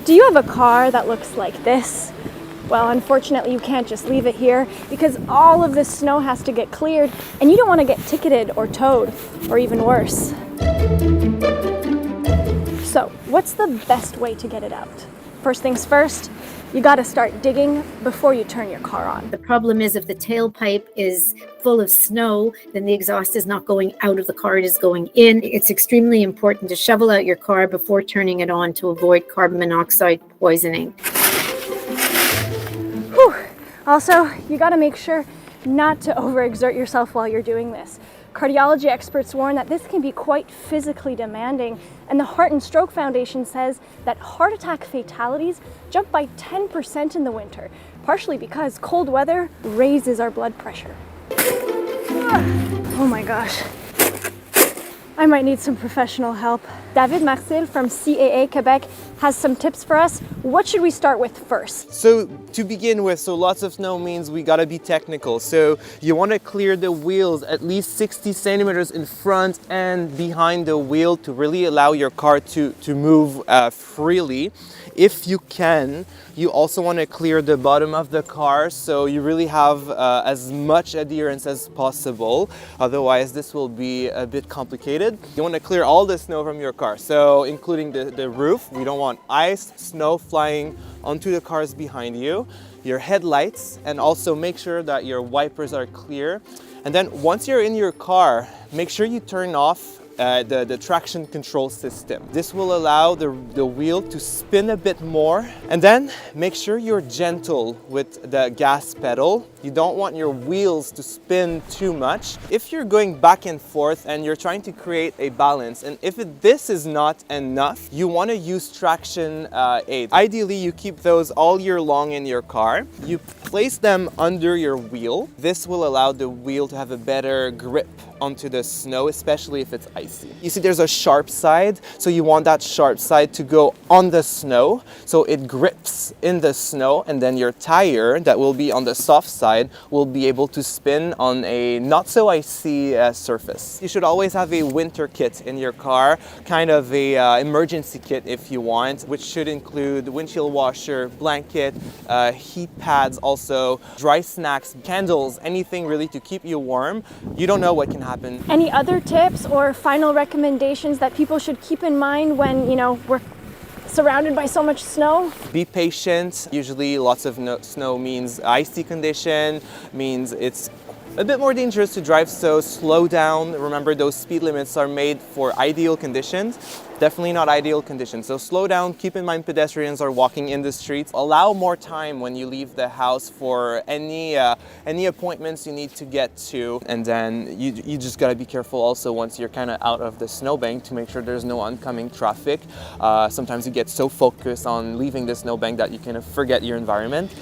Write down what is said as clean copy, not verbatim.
Do you have a car that looks like this? Well, unfortunately, you can't just leave it here because all of this snow has to get cleared and you don't want to get ticketed or towed or even worse. So, what's the best way to get it out? First things first, you got to start digging before you turn your car on. The problem is if the tailpipe is full of snow, then the exhaust is not going out of the car, it is going in. It's extremely important to shovel out your car before turning it on to avoid carbon monoxide poisoning. Whew. Also, you got to make sure not to overexert yourself while you're doing this. Cardiology experts warn that this can be quite physically demanding, and the Heart and Stroke Foundation says that heart attack fatalities jump by 10% in the winter, partially because cold weather raises our blood pressure. Oh my gosh. I might need some professional help. David Marcil from CAA-Quebec has some tips for us. What should we start with first? So to begin with, lots of snow means we gotta be technical. So you wanna clear the wheels at least 60 centimeters in front and behind the wheel to really allow your car to move freely. If you can, you also want to clear the bottom of the car so you really have as much adherence as possible. Otherwise, this will be a bit complicated. You want to clear all the snow from your car, so including the roof. We don't want ice, snow flying onto the cars behind you, your headlights, and also make sure that your wipers are clear. And then once you're in your car, make sure you turn off the traction control system. This will allow the wheel to spin a bit more. And then make sure you're gentle with the gas pedal. You don't want your wheels to spin too much. If you're going back and forth and you're trying to create a balance, and if this is not enough, you want to use traction aids. Ideally, you keep those all year long in your car. You place them under your wheel. This will allow the wheel to have a better grip onto the snow, especially if it's icy. You see there's a sharp side, so you want that sharp side to go on the snow, so it grips in the snow, and then your tire that will be on the soft side will be able to spin on a not so icy surface. You should always have a winter kit in your car, kind of a emergency kit if you want, which should include windshield washer, blanket, heat pads, also dry snacks, candles, anything really to keep you warm. You don't know what can happen. Any other tips or final recommendations that people should keep in mind when, we're surrounded by so much snow? Be patient. Usually lots of snow means icy condition, means it's a bit more dangerous to drive, so slow down. Remember, those speed limits are made for ideal conditions. Definitely not ideal conditions. So slow down, keep in mind pedestrians are walking in the streets. Allow more time when you leave the house for any appointments you need to get to. And then you just gotta be careful also once you're kind of out of the snowbank to make sure there's no oncoming traffic. Sometimes you get so focused on leaving the snowbank that you kind of forget your environment.